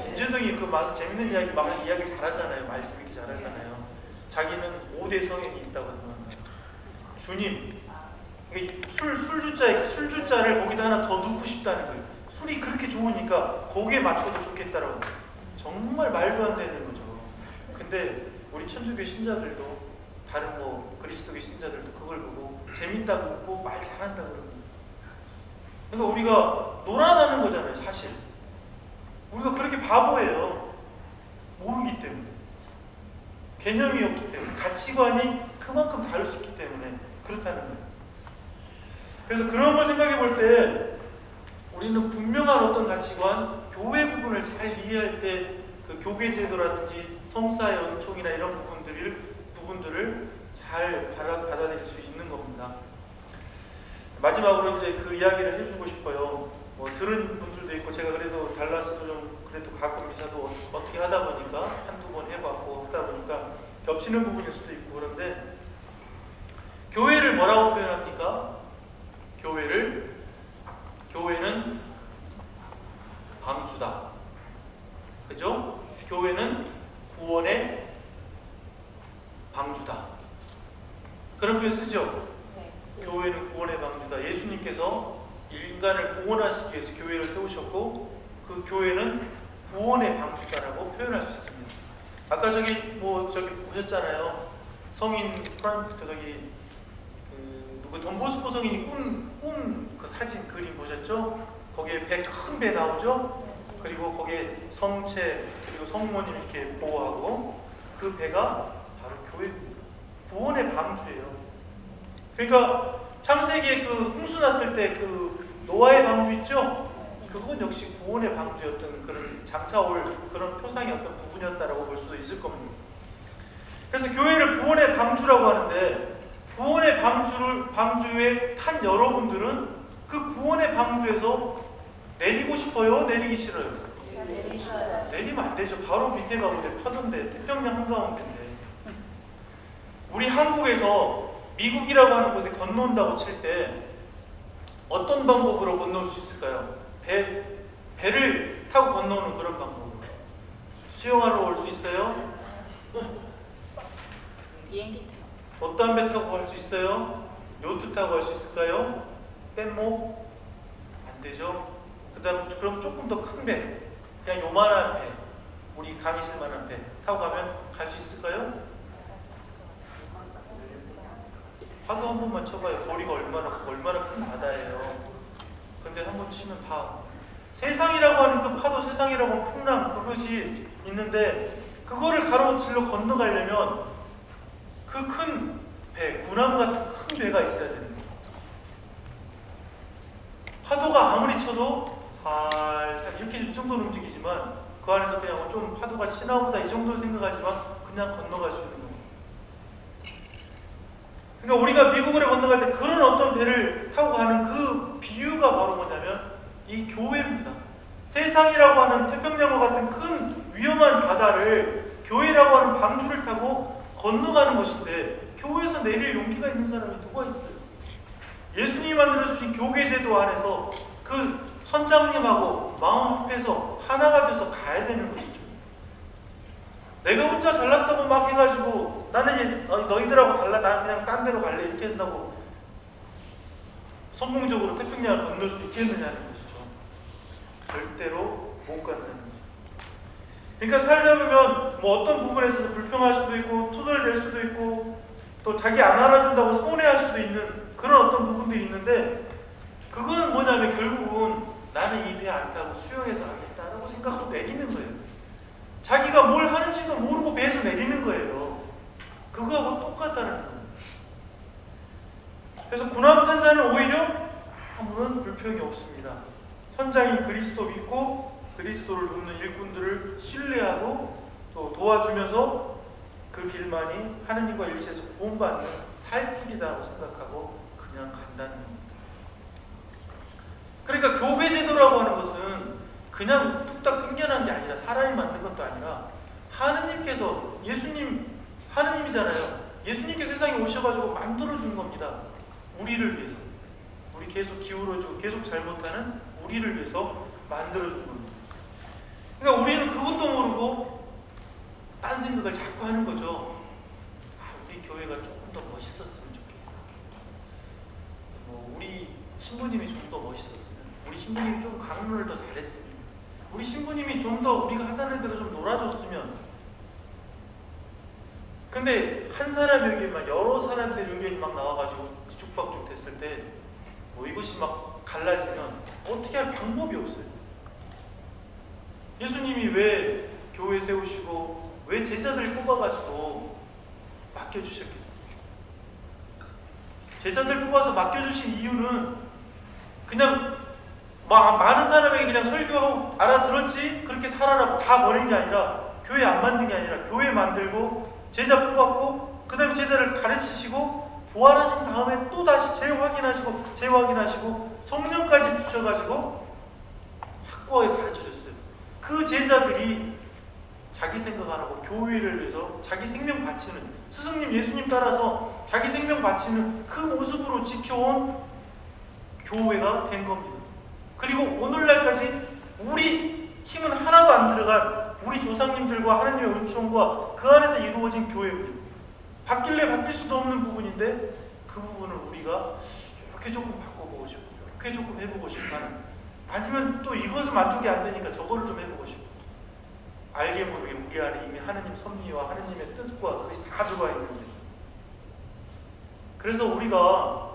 김재동이 그 마서 재밌는 이야기 막 이야기 잘하잖아요. 말씀 이렇게 잘하잖아요. 자기는 5대 성인이 있다고 생각합니다. 주님, 술주자를 거기다 하나 더 넣고 싶다는 거예요. 술이 그렇게 좋으니까 거기에 맞춰도 좋겠다라고. 정말 말도 안 되는 거죠. 근데 우리 천주교 신자들도 다른 뭐 그리스도교 신자들도 그걸 보고 재밌다고 웃고 말 잘한다고 그러고. 그러니까 우리가 놀아나는 거잖아요, 사실. 우리가 그렇게 바보예요. 모르기 때문에. 개념이 없기 때문에. 가치관이 그만큼 다를 수 있기 때문에 그렇다는 거예요. 그래서 그런 걸 생각해 볼 때 우리는 분명한 어떤 가치관, 교회 부분을 잘 이해할 때 그 교계 제도라든지 성사의 은총이나 이런 부분들을 잘 받아들일 수 있는 겁니다. 마지막으로 이제 그 이야기를 해주고 싶어요. 뭐 들은 분들도 있고, 제가 그래도 달라스도 좀 그래도 가끔 미사도 어떻게 하다 보니까 한두 번 해봤고 하다 보니까 겹치는 부분일 수도 있고. 그런데 교회를 뭐라고 표현합니까? 교회는 방주다. 그죠? 교회는 구원의 방주다. 그런 표현 쓰죠? 네. 교회는 구원의 방주다. 예수님께서 인간을 구원하시기 위해서 교회를 세우셨고, 그 교회는 구원의 방주다라고 표현할 수 있습니다. 아까 저기 보셨잖아요. 성인 돈보스코 성인이 꾼 그 사진 그림 보셨죠? 거기에 큰 배 나오죠? 그리고 거기에 성체 그리고 성모님 이렇게 보호하고, 그 배가 바로 교회입니다. 구원의 방주예요. 그러니까 창세기에 그 홍수 났을 때 그 노아의 방주 있죠? 그건 역시 구원의 방주였던 그런 장차올 그런 표상의 어떤 부분이었다라고 볼 수도 있을 겁니다. 그래서 교회를 구원의 방주라고 하는데, 구원의 방주에 탄 여러분들은 그 구원의 방주에서 내리고 싶어요? 내리기 싫어요? 내리면 안 되죠. 바로 밑에 가운데 파도인데, 태평양 한가운데인데. 우리 한국에서 미국이라고 하는 곳에 건너온다고 칠 때 어떤 방법으로 건너올 수 있을까요? 배를 타고 건너오는 그런 방법으로. 수영하러 올 수 있어요? 비행기 타고. 어떤 배 타고 갈 수 있어요? 요트 타고 갈 수 있을까요? 뗏목? 안 되죠. 그럼 조금 더 큰 배, 그냥 요만한 배, 우리 강의실만한 배 타고 가면 갈 수 있을까요? 파도 한 번만 쳐봐요. 거리가 얼마나 큰 바다예요. 근데 한 번 치면 다 세상이라고 하는 그 파도, 세상이라고 하는 풍랑, 그것이 있는데, 그거를 가로질러 건너가려면 그 큰 배, 군함 같은 큰 배가 있어야 되는 거예요. 파도가 아무리 쳐도 살살 이렇게 이 정도로 움직이지만, 그 안에서 그냥 좀 파도가 치나보다 이 정도로 생각하지만 그냥 건너갈 수 있는 거예요. 그러니까 우리가 미국으로 건너갈 때 그런 어떤 배를 타고 가는 그 비유가 바로 뭐냐면 이 교회입니다. 세상이라고 하는 태평양과 같은 큰 위험한 바다를 교회라고 하는 방주를 타고 건너가는 것인데, 교회에서 내릴 용기가 있는 사람이 누가 있어요? 예수님이 만들어주신 교계제도 안에서 그 선장님하고 마음 합해서 하나가 돼서 가야 되는 것이죠. 내가 혼자 잘났다고 막 해가지고 나는 너희들하고 달라, 나는 그냥 딴 데로 갈래 이렇게 한다고 성공적으로 태평양을 건널 수 있겠느냐는 것이죠. 절대로 못 간다는 거죠. 그러니까 살다 보면 뭐 어떤 부분에 있어서 불평할 수도 있고 투덜댈 수도 있고 또 자기 안 알아준다고 서운해할 수도 있는 그런 어떤 부분들이 있는데, 그거는 뭐냐면 결국은 나는 이 배 안 타고 수영해서 가겠다라고 생각하고 내리는 거예요. 자기가 뭘 하는지도 모르고 배에서 내리는 거예요. 그거하고 똑같다는 거예요. 그래서 군함 탄 자는 오히려 아무런 불평이 없습니다. 선장인 그리스도 믿고 그리스도를 돕는 일꾼들을 신뢰하고 또 도와주면서 그 길만이 하느님과 일체에서 구원받는 살 길이라고 생각하고 그냥 간다는 겁니다. 그러니까 교회 제도라고 하는 것은 그냥 뚝딱 생겨난 게 아니라, 사람이 만든 것도 아니라, 하느님께서, 예수님 하느님이잖아요. 예수님께서 세상에 오셔가지고 만들어준 겁니다. 우리를 위해서. 우리 계속 기울어지고 계속 잘못하는 우리를 위해서 만들어준 겁니다. 그러니까 우리는 그것도 모르고 딴 생각을 자꾸 하는 거죠. 우리 교회가 조금 더 멋있었으면 좋겠다. 우리 신부님이 좀 더 멋있었으면, 우리 신부님이 좀 강론을 더 잘했으면, 우리 신부님이 좀 더 우리가 하자는 대로 좀 놀아줬으면, 근데 한 사람에게만 여러 사람들 의견이 막 나와가지고 뒤죽박죽 됐을 때 뭐 이것이 막 갈라지면 어떻게 할 방법이 없어요. 예수님이 왜 교회 세우시고 왜 제자들 뽑아가지고 맡겨주셨겠어요? 제자들 뽑아서 맡겨주신 이유는 그냥 많은 사람에게 그냥 설교하고 알아들었지 그렇게 살아라고 다 버린 게 아니라, 교회 안 만든 게 아니라 교회 만들고 제자 뽑았고 그 다음에 제자를 가르치시고 부활하신 다음에 또 다시 재확인하시고 성령까지 주셔가지고 확고하게 가르쳐줬어요. 그 제자들이 자기 생각 안 하고 교회를 위해서 자기 생명 바치는, 스승님 예수님 따라서 자기 생명 바치는 그 모습으로 지켜온 교회가 된 겁니다. 그리고 오늘날까지 우리 힘은 하나도 안 들어간 우리 조상님들과 하나님의 은총과 그 안에서 이루어진 교회입니다. 바뀔래 바뀔 수도 없는 부분인데 그 부분을 우리가 이렇게 조금 바꿔보고 싶고 이렇게 조금 해보고 싶다는, 아니면 또 이것은 만족이 안 되니까 저거를 좀 해보고 싶고, 알게 모르게 우리 안에 이미 하나님 섭리와 하나님의 뜻과 그것이 다 들어와 있는 거죠. 그래서 우리가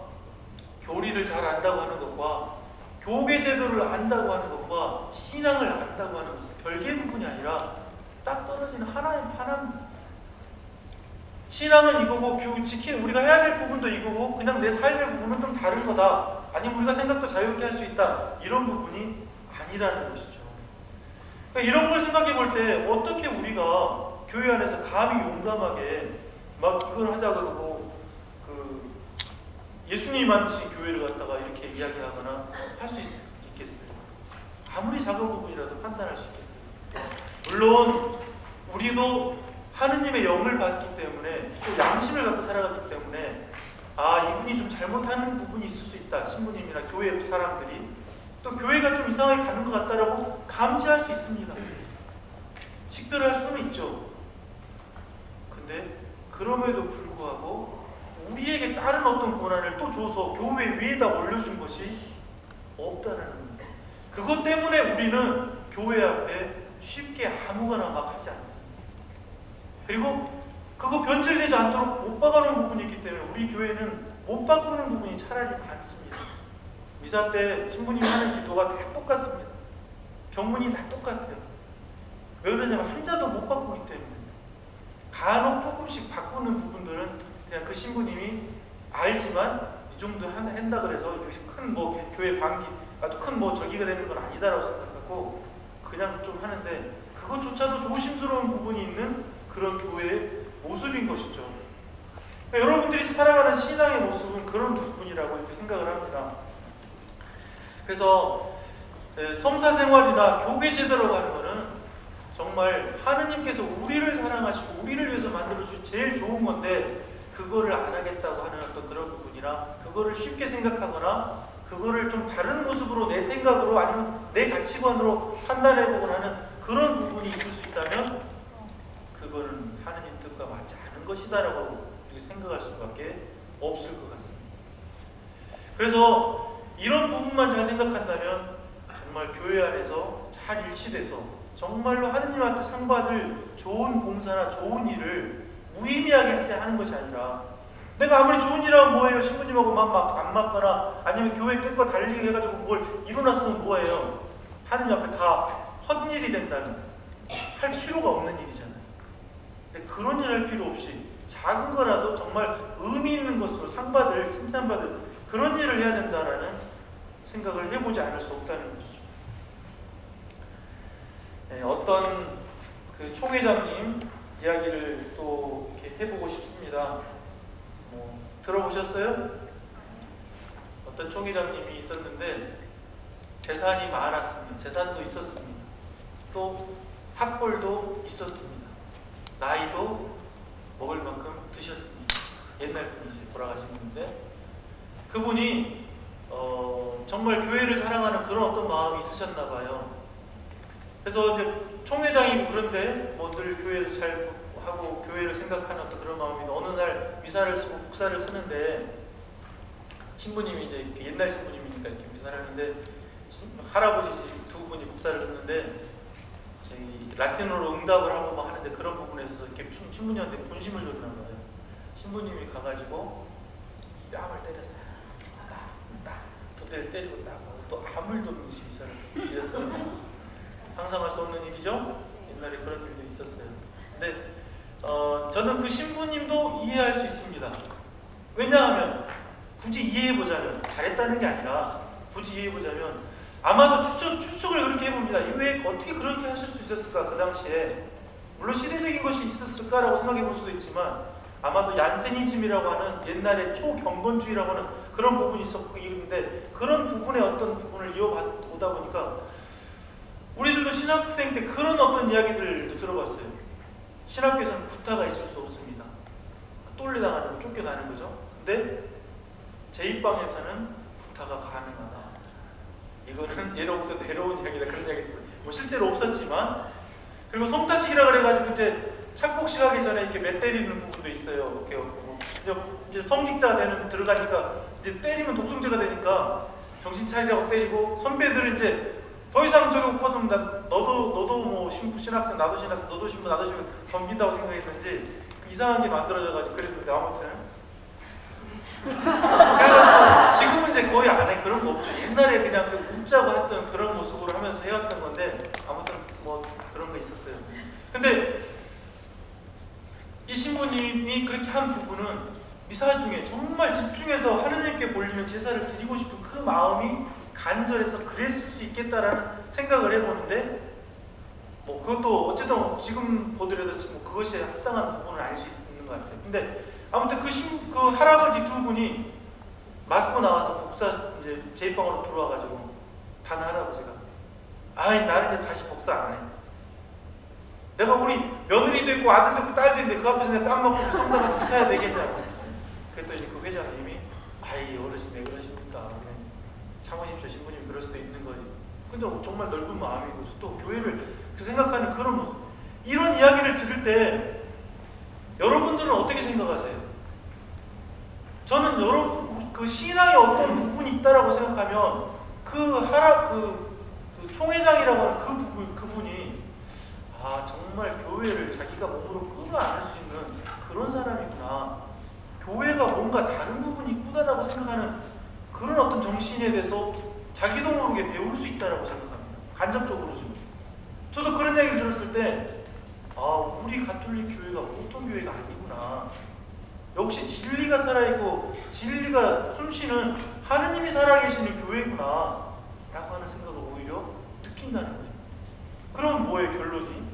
교리를 잘 안다고 하는 것과 교계 제도를 안다고 하는 것과 신앙을 안다고 하는 것은 별개 부분이 아니라 딱 떨어지는 하나입니다. 신앙은 이거고 우리가 해야 될 부분도 이거고 그냥 내 삶의 부분은 좀 다른 거다, 아니면 우리가 생각도 자유롭게 할 수 있다, 이런 부분이 아니라는 것이죠. 그러니까 이런 걸 생각해 볼 때 어떻게 우리가 교회 안에서 감히 용감하게 막 이걸 하자 그러고 그 예수님이 만드신 교회를 갖다가 이렇게 이야기하거나 할 수 있겠어요? 아무리 작은 부분이라도 판단할 수 있겠어요? 물론 우리도 하느님의 영을 받기 때문에 또 양심을 갖고 살아갔기 때문에 이분이 좀 잘못하는 부분이 있을 수 있다, 신부님이나 교회 사람들이 또 교회가 좀 이상하게 가는 것 같다라고 감지할 수 있습니다. 식별할 수는 있죠. 근데 그럼에도 불구하고 우리에게 다른 어떤 권한을 또 줘서 교회 위에다 올려준 것이 없다는 겁니다. 그것 때문에 우리는 교회 앞에 쉽게 아무거나 막 하지 않습니다. 그리고 그거 변질되지 않도록 못 박아놓은 부분이 있기 때문에 우리 교회는 못 바꾸는 부분이 차라리 많습니다. 미사 때 신부님이 하는 기도가 다 똑같습니다. 경문이 다 똑같아요. 왜 그러냐면 한자도 못 바꾸기 때문에. 간혹 조금씩 바꾸는 부분들은 그냥 그 신부님이 알지만 이 정도 한다 그래서 큰 뭐 교회 반기 아주 큰 뭐 저기가 되는 건 아니다라고 생각하고 그냥 좀 하는데, 그것조차도 조심스러운 부분이 있는 그런 교회의 모습인 것이죠. 그러니까 여러분들이 살아가는 신앙의 모습은 그런 부분이라고 이렇게 생각을 합니다. 그래서 성사 생활이나 교회 제도라고 하는 것은 정말 하느님께서 우리를 사랑하시고 우리를 위해서 만들어주신 제일 좋은 건데, 그거를 안 하겠다고 하는 어떤 그런 부분이나 그거를 쉽게 생각하거나 그거를 좀 다른 모습으로 내 생각으로 아니면 내 가치관으로 판단해보거나 하는 그런 부분이 있을 수 있다면 그거는 하느님 뜻과 맞지 않은 것이다라고 생각할 수밖에 없을 것 같습니다. 그래서 이런 부분만 잘 생각한다면 정말 교회 안에서 잘 일치돼서 정말로 하느님한테 상 받을 좋은 봉사나 좋은 일을 무의미하게 하는 것이 아니라, 내가 아무리 좋은 일하면 뭐해요? 신부님하고 막 안 맞거나 아니면 교회 뜻과 달리 해가지고 뭘 이뤄놨으면 뭐해요? 하느님 앞에 다 헛일이 된다면 할 필요가 없는 일이잖아요. 근데 그런 일 할 필요 없이 작은 거라도 정말 의미 있는 것으로 상 받을, 칭찬받을 그런 일을 해야 된다라는 생각을 해보지 않을 수 없다는 것이죠. 네, 어떤 그 총회장님 이야기를 또 이렇게 해보고 싶습니다. 들어보셨어요? 어떤 총회장님이 있었는데 재산이 많았습니다. 재산도 있었습니다. 또 학벌도 있었습니다. 나이도 먹을 만큼 드셨습니다. 옛날 분이지, 돌아가신 분인데 그분이 정말 교회를 사랑하는 그런 어떤 마음이 있으셨나 봐요. 그래서 이제 총회장이고 그런데 뭐 늘 교회를 잘 하고 교회를 생각하는 어떤 그런 마음이 어느 날 미사를 쓰고 국사를 쓰는데, 신부님이 이제 옛날 신부님이니까 이렇게 미사를 하는데 할아버지 두 분이 국사를 쓰는데 저희 라틴어로 응답을 하고 막 하는데 그런 부분에서 이렇게 신부님한테 분심을 줬나 봐요. 신부님이 가가지고 뺨을 때렸어요. 두 대를 때리고 또 아무 일도 없는 시비사를 이랬어요. 상상할 수 없는 일이죠. 옛날에 그런 일도 있었어요. 근데 저는 그 신부님도 이해할 수 있습니다. 왜냐하면 굳이 이해해보자면, 잘했다는 게 아니라 굳이 이해해보자면 아마도 추측을 그렇게 해봅니다. 왜 어떻게 그렇게 하실 수 있었을까 그 당시에. 물론 시대적인 것이 있었을까라고 생각해볼 수도 있지만 아마도 얀세니즘이라고 하는 옛날에 초경건주의라고 하는 그런 부분이 있었고, 근데 그런 부분의 어떤 부분을 이어오다 보니까 우리들도 신학생 때 그런 어떤 이야기들도 들어봤어요. 신학교에서는 구타가 있을 수 없습니다. 똘리당하는, 쫓겨나는 거죠. 근데 제2방에서는 구타가 가능하다. 이거는 예로부터 내려온 이야기다. 그런 이야기 있어요. 뭐 실제로 없었지만. 그리고 성타식이라 그래가지고 이제 착복식 하기 전에 이렇게 매 때리는 부분도 있어요. 이렇게 이제 성직자 들어가니까 이제 때리면 독송죄가 되니까 정신 차리라고 때리고, 선배들은 이제 더 이상 저기 못 벗으면 너도 뭐 신학생, 나도 신학생, 너도 신부, 나도 신부 덤빈다고 생각했는지 이상하게 만들어져가지고 그랬는데, 아무튼 그래서 지금은 이제 거의 안 해. 그런 거 없죠. 옛날에 그냥 웃자고 했던 그런 모습으로 하면서 해왔던 건데, 아무튼 뭐 그런 거 있었어요. 근데 이 신부님이 그렇게 한 부분은 미사 중에 정말 집중해서 하느님께 올리는 제사를 드리고 싶은 그 마음이 간절해서 그랬을 수 있겠다라는 생각을 해보는데, 뭐 그것도 어쨌든 지금 보더라도 뭐 그것이 합당한 부분은 아닐 수 있는 것 같아요. 근데 아무튼 그 할아버지 두 분이 맞고 나와서 복사 이제 제2방으로 들어와가지고 단 할아버지가 나는 이제 다시 복사 안 해. 내가 우리 며느리도 있고 아들도 있고 딸도 있는데 그 앞에서 내가 땀 먹고 성당을 사야 되겠냐고. 그랬더니 그 회장님이 어르신 왜 그러십니까? 참으십시오. 신부님이 그럴 수도 있는 거지. 근데 정말 넓은 마음이고 또 교회를 생각하는 그런 모습. 이런 이야기를 들을 때 여러분들은 어떻게 생각하세요? 저는 여러분 그 신앙에 어떤 부분이 있다라고 생각하면 그 총회장이라고 하는 그분이 정말 교회를 자기가 몸으로 끌어안을 수 있는 그런 사람이구나. 교회가 뭔가 다른 부분이 있구나라고 생각하는 그런 어떤 정신에 대해서 자기도 모르게 배울 수 있다라고 생각합니다. 간접적으로지만. 저도 그런 얘기를 들었을 때 우리 가톨릭 교회가 보통 교회가 아니구나. 역시 진리가 살아있고 진리가 숨쉬는 하느님이 살아계시는 교회구나 라고 하는 생각을 오히려 느낀다는 거죠. 그럼 뭐의 결론이?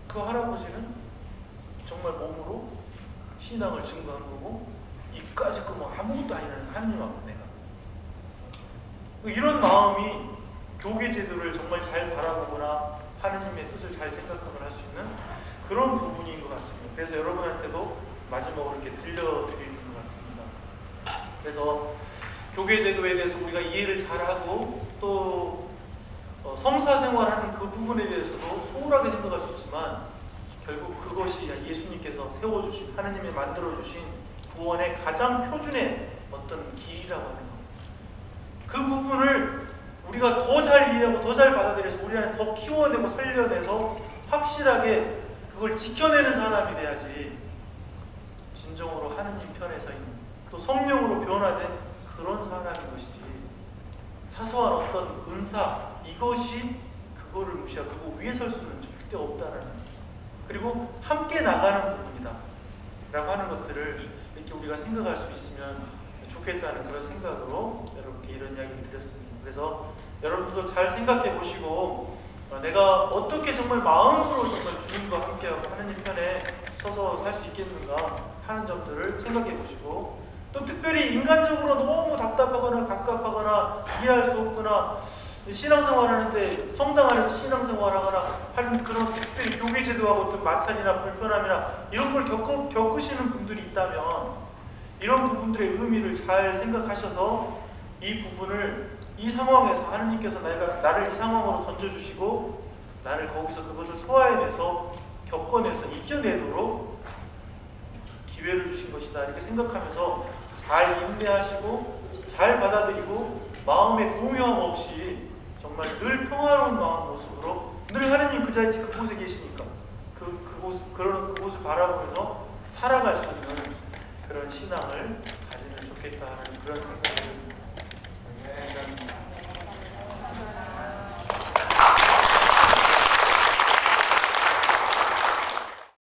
그 할아버지는 정말 몸으로 신앙을 증거한 거고, 이까짓 거 뭐 아무것도 아니라는 하느님 앞에 내가 이런 마음이 교계 제도를 정말 잘 바라보거나 하느님의 뜻을 잘 생각하거나 할 수 있는 그런 부분인 것 같습니다. 그래서 여러분한테도 마지막으로 이렇게 들려드리는 것 같습니다. 그래서 교계 제도에 대해서 우리가 이해를 잘하고 또 성사 생활하는 그 부분에 대해서도 소홀하게 생각할 수 있지만, 결국 그것이 예수님께서 세워주신, 하느님이 만들어주신 구원의 가장 표준의 어떤 길이라고 하는 것. 그 부분을 우리가 더 잘 이해하고 더 잘 받아들여서 우리 안에 더 키워내고 살려내서 확실하게 그걸 지켜내는 사람이 돼야지, 진정으로 하느님 편에 서 있는, 또 성령으로 변화된 그런 사람인 것이지, 사소한 어떤 은사 이것이 그거를 무시하고 그거 위에 설 수는 절대 없다라는, 그리고 함께 나가는 부분이다 라고 하는 것들을 이렇게 우리가 생각할 수 있으면 좋겠다는 그런 생각으로 여러분께 이런 이야기를 드렸습니다. 그래서 여러분들도 잘 생각해 보시고 내가 어떻게 정말 마음으로 정말 주님과 함께하고 하느님 편에 서서 살 수 있겠는가 하는 점들을 생각해 보시고, 또 특별히 인간적으로 너무 답답하거나 갑갑하거나 이해할 수 없거나 신앙생활 하는데 성당 안에서 신앙생활 하거나 하는 그런 특별히 교계 제도하고 어떤 마찰이나 불편함이나 이런 걸 겪으시는 분들이 있다면, 이런 부분들의 의미를 잘 생각하셔서 이 부분을, 이 상황에서 하느님께서 나를 이 상황으로 던져주시고 나를 거기서 그것을 소화해내서 겪어내서 이겨내도록 기회를 주신 것이다 이렇게 생각하면서 잘 인내하시고 잘 받아들이고 마음의 동요함 없이 정말 늘 평화로운 마음 모습으로 늘 하느님 그 자리 그곳에 계시니까 그곳을 바라보면서 살아갈 수 있는 그런 신앙을 가지면 좋겠다 하는 그런 생각이